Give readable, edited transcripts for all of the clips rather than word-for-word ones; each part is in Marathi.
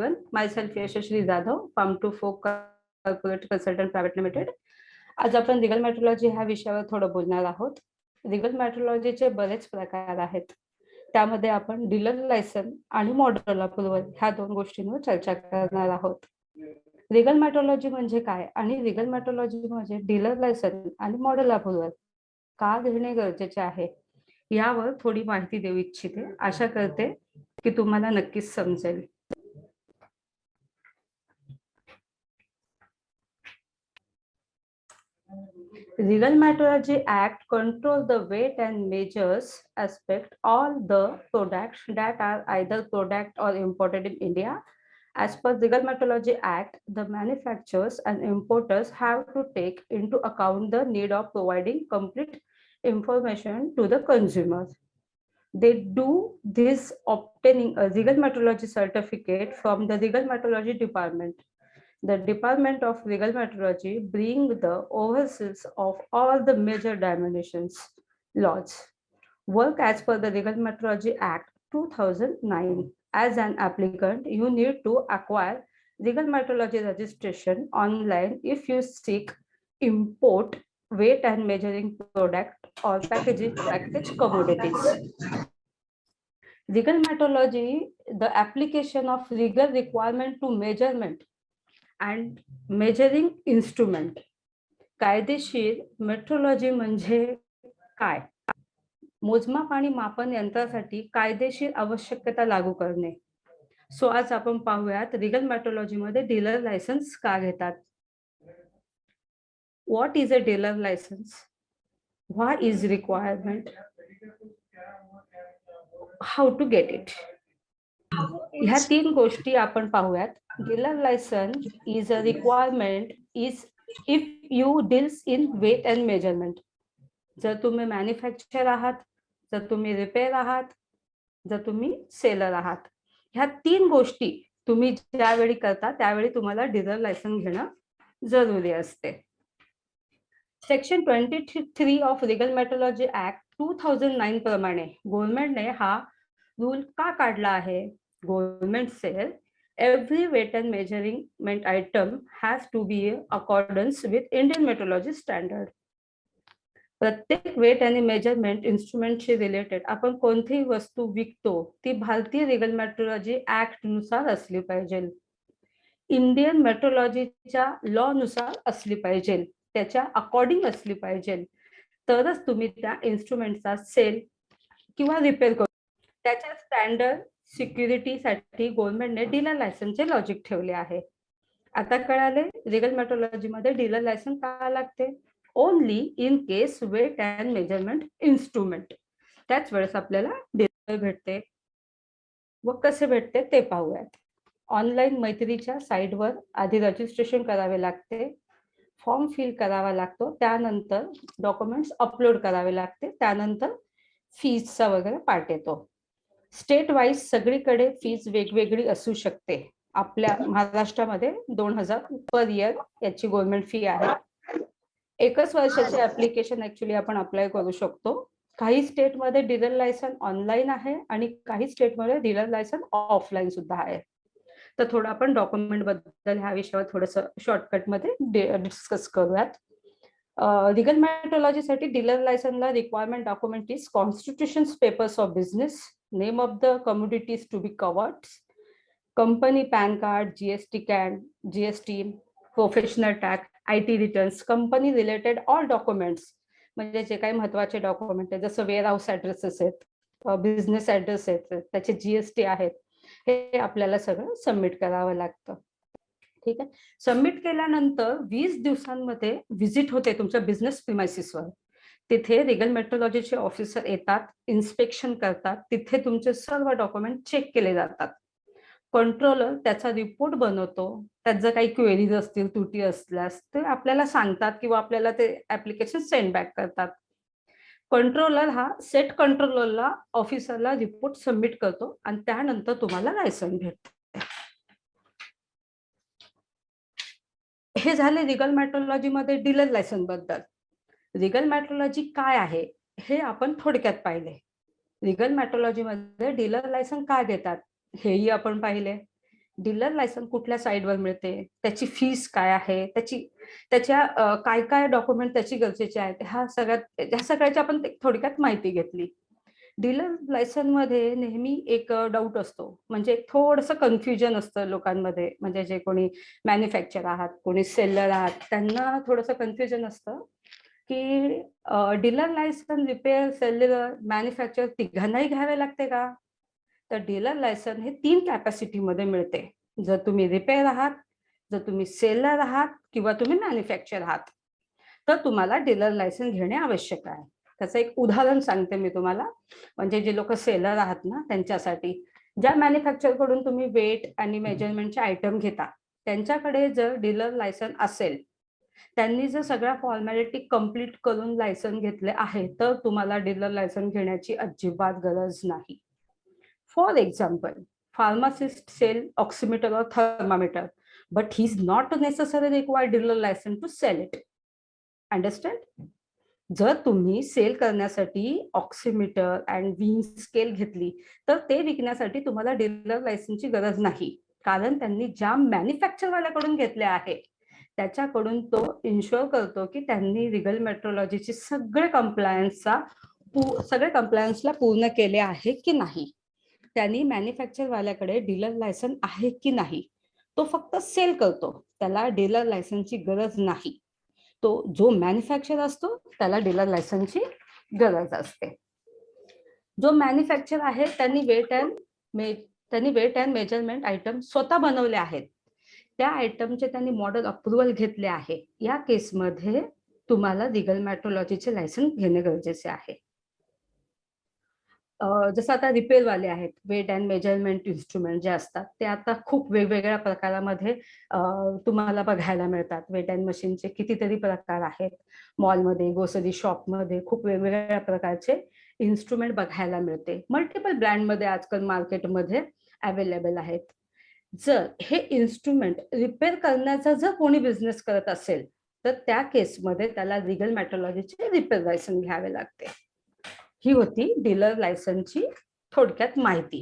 everyone. Myself Yashashri Jadhav, Farm to Fork Corporate Consultant Private Limited. आज आपण लीगल मेट्रोलॉजी ह्या विषयावर थोडं बोलणार आहोत. लीगल मेट्रोलॉजीचे बरेच प्रकार आहेत. त्यामध्ये आपण डीलर लायसन आणि मॉडेल अप्रूव्हल ह्या दोन गोष्टींवर चर्चा करणार आहोत. लीगल मेट्रोलॉजी म्हणजे काय आणि लीगल मेट्रोलॉजी म्हणजे डीलर लायसन आणि मॉडेल अप्रूव्हल का घेणे गरजेचे आहे यावर थोडी माहिती देऊ इच्छिते. आशा करते की तुम्हाला नक्कीच समजेल. Legal Metrology Act controls the weight and measures aspect all the products that are either product or imported in India. As per Legal Metrology Act, the manufacturers and importers have to take into account the need of providing complete information to the consumers. They do this obtaining a legal metrology certificate from the Legal Metrology Department. The Department of Legal Metrology bring the overseas of all the major dimensions laws. Work as per the Legal Metrology Act 2009. As an applicant, you need to acquire legal metrology registration online if you seek import, weight and measuring product or packaged commodities. Legal metrology, the application of legal requirement to measurement and measuring instrument. कायदेशीर मेट्रोलॉजी म्हणजे काय? मोजमाप आणि मापन यंत्रासाठी कायदेशीर आवश्यकता लागू करणे. सो आज आपण पाहूयात लीगल मेट्रोलॉजी मध्ये डीलर लायसन्स का घेतात. What is a dealer license, why is requirement, how to get it. ह्या तीन गोष्टी आपण पाहूयात. Dealer license is a requirement is if you deals in weight and measurement. जर तुम्ही मॅन्युफॅक्चर आहात, जर तुम्ही रिपेअर आहात, जर तुम्ही सेलर आहात, ह्या तीन गोष्टी तुम्ही ज्यावेळी करता त्यावेळी तुम्हाला डीलर लायसन्स घेणं जरुरी असते. Section 23 of legal metrology act 2009 प्रमाणे गव्हर्नमेंटने हा रूल का काढला आहे. Government sell every weight and measurement item has to be in accordance with Indian metrology standard. प्रत्येक वेट आणि मेजरमेंट इंस्ट्रुमेंटशी रिलेटेड आपण कोणतीही वस्तू विकतो ती भारतीय लीगल मेट्रोलॉजी ऍक्ट नुसार असली पाहिजे. इंडियन मेट्रोलॉजीच्या लॉ नुसार असली पाहिजे, त्याच्या अकॉर्डिंग असली पाहिजे, तरच तुम्ही त्या इन्स्ट्रुमेंटचा सेल किंवा रिपेअर करू. त्याच्या स्टँडर्ड सिक्युरिटीसाठी गव्हर्नमेंटने डीलर लायसन्सचे लॉजिक ठेवले आहे. आता कळाले लीगल मेट्रोलॉजी मध्ये डीलर लायसन्स का लागते. Only in case weight and measurement instrument. त्याच वेळेस आपल्याला डीलर भेटते. व कसे भेटते ते पाहूयात. ऑनलाईन मैत्रीच्या साईटवर आधी रजिस्ट्रेशन करावे लागते, फॉर्म फिल करावा लागतो, त्यानंतर डॉक्युमेंट्स अपलोड करावे लागते, त्यानंतर फीजचा वगैरे पार्ट येतो. स्टेट वाईज सगळीकडे फीज वेगवेगळी असू शकते. आपल्या महाराष्ट्रामध्ये 2000 पर इयर याची गव्हर्नमेंट फी आहे. एकच वर्षाचे ऍप्लिकेशन ऍक्च्युली आपण अप्लाय करू शकतो. काही स्टेटमध्ये डीलर लायसन ऑनलाईन आहे आणि काही स्टेटमध्ये डीलर लायसन ऑफलाईन सुद्धा आहे. तर थोडं आपण डॉक्युमेंट बद्दल ह्या विषयावर थोडस शॉर्टकट मध्ये डिस्कस करूयात. लीगल मेट्रोलॉजीसाठी डीलर लायसनला requirement document is constitution papers of business, name of the commodities to be covered, company PAN card, GST CAN, GST, professional tax, IT returns, company related all documents. म्हणजे जे काही महत्वाचे डॉक्युमेंट आहे जसं वेअर हाऊस ऍड्रेसेस आहेत, बिझनेस ऍड्रेस आहेत, त्याचे GST आहेत, हे आपल्याला सगळं सबमिट करावं लागतं. ठीक आहे. सबमिट केल्यानंतर 20 दिवसांमध्ये व्हिजिट होते तुमच्या बिझनेस प्रिमायसिसवर. तिथे लीगल मेट्रोलॉजीचे ऑफिसर येतात, इन्स्पेक्शन करतात, तिथे तुमचे सर्व डॉक्युमेंट चेक केले जातात. कंट्रोलर त्याचा रिपोर्ट बनवतो. त्यात जर काही क्वेरीज असतील, त्रुटी असल्यास ते आपल्याला सांगतात किंवा आपल्याला ते ऍप्लिकेशन सेंड बॅक करतात. कंट्रोलर हा सेट कंट्रोलरला ऑफिसरला रिपोर्ट सबमिट करतो आणि त्यानंतर तुम्हाला लायसन भेटते. हे झाले लीगल मेट्रोलॉजी मध्ये डीलर लायसन बद्दल. लीगल मेट्रोलॉजी काय आहे हे आपण थोडक्यात पाहिले. लीगल मेट्रोलॉजी मध्ये डीलर लायसन का देतात हेही आपण पाहिले. डीलर लायसन कुठल्या साईडवर मिळते, त्याची फीस काय आहे, त्याच्या काय काय डॉक्युमेंट त्याची गरजेचे आहेत, ह्या सगळ्याची आपण थोडक्यात माहिती घेतली. डीलर लायसन मध्ये नेहमी एक डाऊट असतो, म्हणजे एक थोडंसं कन्फ्युजन असतं लोकांमध्ये, म्हणजे जे कोणी मॅन्युफॅक्चर आहात, कोणी सेलर आहात, त्यांना थोडंसं कन्फ्युजन असतं की dealer license repair, seller, manufacture तिघांनाही घ्यावे लागते का? तर डीलर लायसन हे 3 कॅपॅसिटीमध्ये मिळते. जर तुम्ही रिपेअर आहात, जर तुम्ही सेलर आहात किंवा तुम्ही मॅन्युफॅक्चर आहात, तर तुम्हाला डीलर लायसन घेणे आवश्यक आहे. त्याचं एक उदाहरण सांगते मी तुम्हाला, म्हणजे जे लोक सेलर आहात ना त्यांच्यासाठी. ज्या मॅन्युफॅक्चर कडून तुम्ही वेट आणि मेजरमेंटचे आयटम घेता, त्यांच्याकडे जर डीलर लायसन असेल, त्यांनी जर सगळ्या फॉर्मॅलिटी कंप्लीट करून लायसन घेतले आहे, तर तुम्हाला डीलर लायसन घेण्याची अजिबात गरज नाही. For example, pharmacist sell oximeter or thermometer, but he's not necessarily required dealer license to sell it. Understand? जर तुम्ही सेल करण्यासाठी ऑक्सिमीटर अँड विंग स्केल घेतली, तर ते विकण्यासाठी तुम्हाला डीलर लायसन्सची गरज नाही, कारण त्यांनी ज्या मॅन्युफॅक्चर वाल्याकडून घेतले आहे त्याच्याकडून तो इन्शुअर करतो की त्यांनी रिगल मेट्रोलॉजीची सगळे कंप्लायन्सला पूर्ण केले आहे की नाही. त्यांनी मॅन्युफॅक्चर वाल्याकडे डीलर लायसन आहे की नाही, तो फक्त सेल करतो, त्याला डीलर लायसनची गरज नाही. तो जो मॅन्युफॅक्चर असतो त्याला डीलर लायसनची गरज असते. जो मॅन्युफॅक्चर आहे त्यांनी वेट अँड मेजरमेंट आयटम स्वतः बनवले आहेत, त्या आयटमचे त्यांनी मॉडेल अप्रुव्हल घेतले आहे, या केसमध्ये तुम्हाला रिगल मेट्रोलॉजीचे लायसन घेणे गरजेचे आहे. जसं आता रिपेअरवाले आहेत, वेट अँड मेजरमेंट इन्स्ट्रुमेंट जे असतात ते आता खूप वेगवेगळ्या प्रकारामध्ये तुम्हाला बघायला मिळतात. वेट अँड मशीनचे कितीतरी प्रकार आहेत. मॉलमध्ये, ग्रोसरी शॉपमध्ये खूप वेगवेगळ्या प्रकारचे इन्स्ट्रुमेंट बघायला मिळते. मल्टिपल ब्रँडमध्ये आजकाल मार्केटमध्ये अवेलेबल आहेत. जर हे इन्स्ट्रुमेंट रिपेअर करण्याचा जर कोणी बिझनेस करत असेल, तर त्या केसमध्ये त्याला रिगल मेट्रोलॉजीचे रिपेअर लायसन घ्यावे लागते. ही होती डीलर लायसनची थोडक्यात माहिती.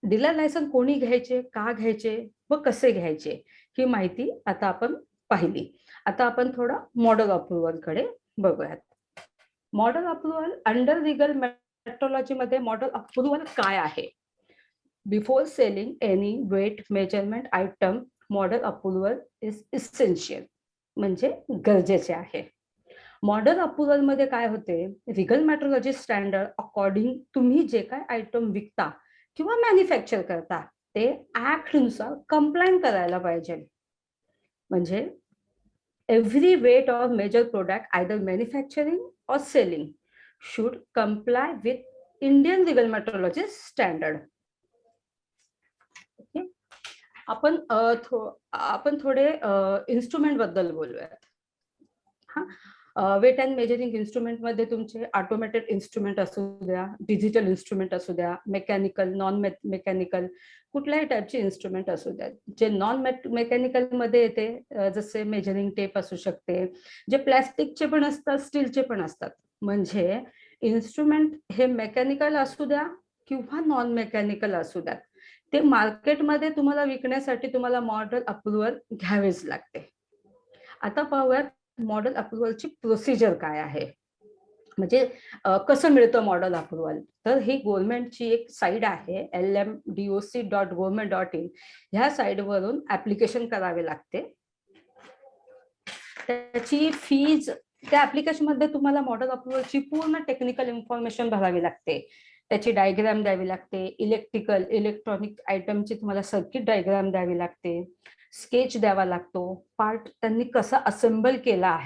डीलर लायसन कोणी घ्यायचे, का घ्यायचे व कसे घ्यायचे, ही माहिती आता आपण पाहिली. आता आपण थोडा मॉडेल अप्रुव्हल कडे बघूयात. Model approval under legal metrology मध्ये मॉडेल अप्रुव्हल काय आहे? Before selling any weight measurement item, model approval is essential, म्हणजे गरजेचे आहे. मॉडेल अप्रुव्हल मध्ये काय होते, रिगल मेट्रोलॉजी स्टँडर्ड अकॉर्डिंग तुम्ही जे काय आयटम विकता किंवा मॅन्युफॅक्चर करता ते ऍक्ट नुसार कंप्लाय करायला पाहिजे. म्हणजे every weight or measure product either manufacturing or selling should comply with Indian legal metrology standard. आपण थोडे इन्स्ट्रुमेंट बद्दल बोलूयात. वेट अँड मेजरिंग इन्स्ट्रुमेंट मध्ये तुमचे ऑटोमेटेड इन्स्ट्रुमेंट असू द्या, डिजिटल इन्स्ट्रुमेंट असू द्या, मेकॅनिकल, नॉन मेकॅनिकल, कुठल्याही टाईपचे इन्स्ट्रुमेंट असू द्या. जे नॉन मेकॅनिकल मध्ये येते, जसे मेजरिंग टेप असू शकते, जे प्लॅस्टिकचे पण असतात, स्टीलचे पण असतात. म्हणजे इन्स्ट्रुमेंट हे मेकॅनिकल असू द्या किंवा नॉन मेकॅनिकल असू द्या, ते मार्केटमध्ये तुम्हाला विकण्यासाठी तुम्हाला मॉडेल अप्रुव्हल घ्यावेच लागते. आता पाहूयात मॉडेल अप्रुव्हलची प्रोसिजर काय आहे, म्हणजे कसं मिळतं मॉडेल अप्रुव्हल. तर ही गव्हर्नमेंटची एक साईट आहे, lmdoc.government.in. ह्या साईटवरून ऍप्लिकेशन करावे लागते. त्याची फीज, त्या ऍप्लिकेशन मध्ये तुम्हाला मॉडेल अप्रुव्हलची पूर्ण टेक्निकल इन्फॉर्मेशन भरावी लागते, त्याची डायग्राम द्यावी लागते, इलेक्ट्रॉनिक आयटमची तुम्हाला सर्किट डायग्राम द्यावी लागते, स्केच द्यावा लागतो, पार्ट त्यांनी कसा असेंबल केला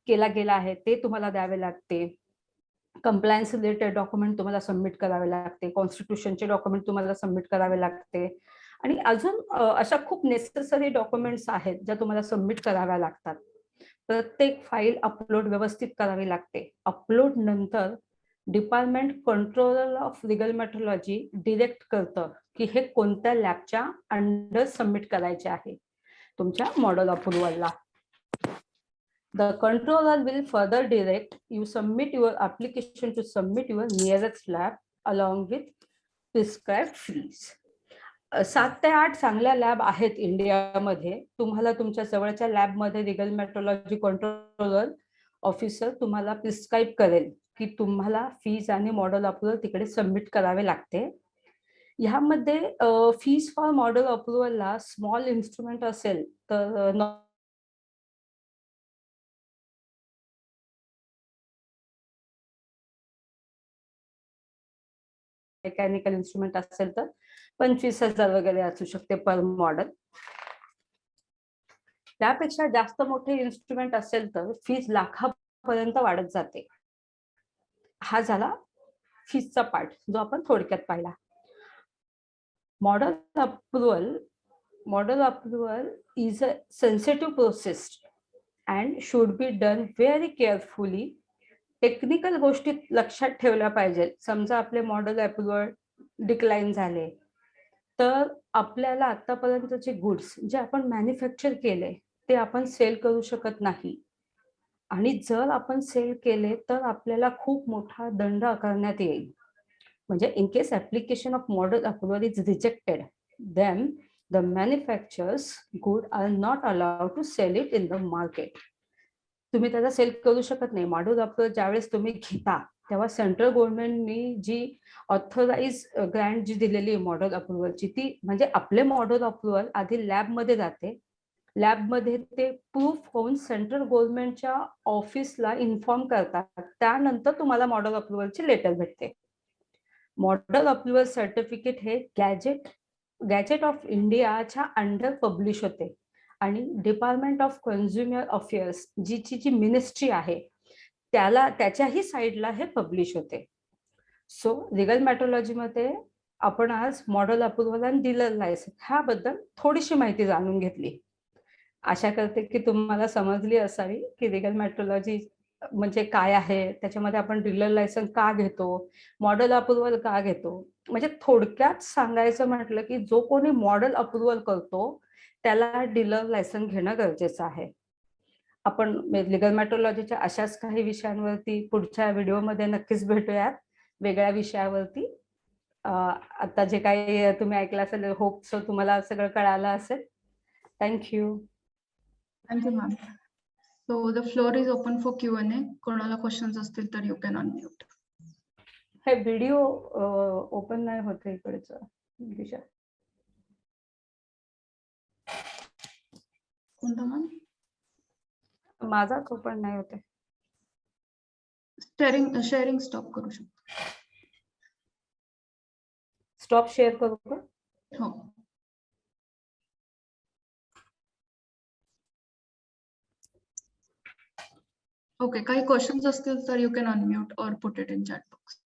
गेला आहे ते तुम्हाला द्यावे लागते, कंप्लायन्स रिलेटेड डॉक्युमेंट तुम्हाला सबमिट करावे लागते, कॉन्स्टिट्यूशनचे डॉक्युमेंट तुम्हाला सबमिट करावे लागते, आणि अजून अशा खूप नेसेसरी डॉक्युमेंट्स आहेत ज्या तुम्हाला सबमिट कराव्या लागतात. प्रत्येक फाईल अपलोड व्यवस्थित करावी लागते. अपलोड नंतर department controller of Regal metrology direct करतं की हे कोणत्या लॅबच्या अंडर सबमिट करायचे आहे तुमच्या model अप्रुव्हलला. The controller will further direct you submit your application to submit your nearest lab along with prescribed fees. 7 ते 8 चांगल्या लॅब आहेत इंडियामध्ये. तुम्हाला तुमच्या जवळच्या लॅबमध्ये लिगल मेट्रोलॉजी कंट्रोलर ऑफिसर तुम्हाला प्रिस्क्राईब करेल की तुम्हाला फीज आणि मॉडेल अप्रुव्हल तिकडे सबमिट करावे लागते. ह्यामध्ये फीज फॉर मॉडेल अप्रुव्हलला स्मॉल इन्स्ट्रुमेंट असेल तर मेकॅनिकल इन्स्ट्रुमेंट असेल तर 25,000 वगैरे असू शकते पर मॉडेल. त्यापेक्षा जास्त मोठे इन्स्ट्रुमेंट असेल तर फीज लाखापर्यंत वाढत जाते. हा झाला फीजचा पार्ट जो आपण थोडक्यात पाहिला. Model approval is a sensitive process and should be done very carefully. Technical गोष्टी लक्षात ठेवल्या पाहिजेत. समजा आपले मॉडेल अप्रुव्हल डिक्लाइन झाले तर आपल्याला आतापर्यंतचे गुड्स जे आपण मॅन्युफॅक्चर केले ते आपण सेल करू शकत नाही. आणि जर आपण सेल केले तर आपल्याला खूप मोठा दंड आकारण्यात येईल. म्हणजे in case application of model approval is rejected, then the manufacturers good are not allowed to sell it in the market. तुम्ही त्याला सेल करू शकत नाही. मॉडेल अप्रुव्हल ज्यावेळेस तुम्ही घेता तेव्हा सेंट्रल गव्हर्नमेंटनी जी ऑथराइज ग्रँट जी दिलेली मॉडेल अप्रुव्हलची ती म्हणजे आपले मॉडेल अप्रुव्हल आधी लॅबमध्ये जाते. लॅबमध्ये ते प्रूफ होऊन सेंट्रल गव्हर्नमेंटच्या ऑफिसला इन्फॉर्म करतात. त्यानंतर तुम्हाला मॉडेल अप्रुव्हलची लेटर भेटते. मॉडेल अप्रुव्हल सर्टिफिकेट हे गॅजेट ऑफ इंडियाच्या अंडर पब्लिश होते आणि डिपार्टमेंट ऑफ कन्झ्युमर अफेअर्स जी मिनिस्ट्री आहे त्याच्याही साईडला हे पब्लिश होते. सो लिगल मेट्रोलॉजीमध्ये आपण आज मॉडेल अप्रुव्हल आणि डीलर लायसन्स ह्याबद्दल थोडीशी माहिती जाणून घेतली. आशा करते की तुम्हाला समजली असावी की लिगल मेट्रोलॉजी म्हणजे काय आहे, त्याच्यामध्ये आपण डीलर लायसन्स का घेतो, मॉडेल अप्रुव्हल का घेतो. म्हणजे थोडक्यात सांगायचं म्हटलं की जो कोणी मॉडेल अप्रुव्हल करतो त्याला डीलर लायसन्स घेणं गरजेचं आहे. आपण लिगल मेट्रोलॉजीच्या अशाच काही विषयांवरती पुढच्या व्हिडिओमध्ये नक्कीच भेटूयात वेगळ्या विषयावरती. आता जे काही तुम्ही ऐकलं असेल होप सो तुम्हाला सगळं कळालं असेल. Thank you. Thank you, ma'am. So the floor is open for Q&A. कोणाला questions असतील तर you can unmute. हे व्हिडिओ ओपन नाही होते इकडचं दिशा. कोणता मॅम? माझाच ओपन नाही होते. शेअरिंग स्टॉप करू शकतो. स्टॉप शेअर करू का? हो. ओके, काही क्वेश्चन्स असतील तर यू कॅन अनम्यूट और put it in chat box.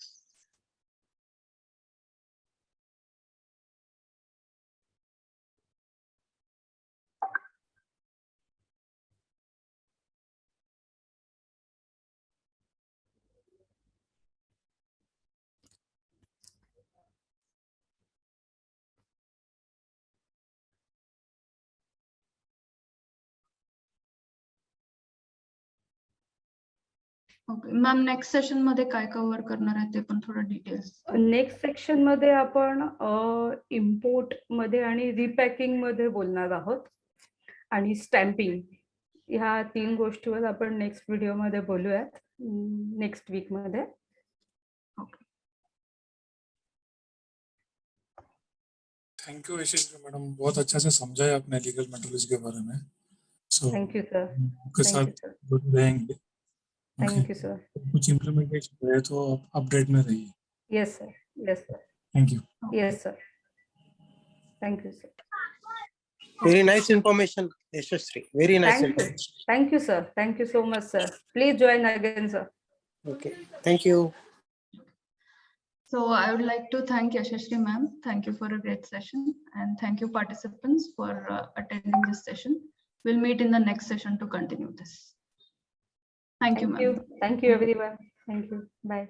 Okay ma'am, next session मध्ये काय कव्हर करणार आहे ते पण थोडं डिटेल्स. नेक्स्ट सेक्शन मध्ये आपण इम्पोर्ट मध्ये आणि रिपॅकिंग मध्ये बोलणार आहोत आणि स्टॅम्पिंग ह्या 3 गोष्टीवर आपण नेक्स्ट व्हिडिओ मध्ये बोलूयात नेक्स्ट वीक मध्ये. थैंक यू यशस्वी मैडम, बहुत अच्छा से समझाया आपने लीगल मेट्रोलॉजी के बारे में. So thank you sir. आपके साथ रहेंगे. Thank you sir. कुछ इम्प्लीमेंटेशन है तो आप अपडेट में रहिए. Yes sir. Yes sir. Thank you. Yes sir. Thank you sir. Very nice information, Yashasri. Very nice information. Thank you, sir. Thank you so much, sir. Please join again, sir. Okay. Thank you. So I would like to thank Yashasri ma'am. Thank you for a great session, and thank you participants for attending this session. We'll meet in the next session to continue this. Thank you, ma'am. Thank you, everyone. Thank you. Bye.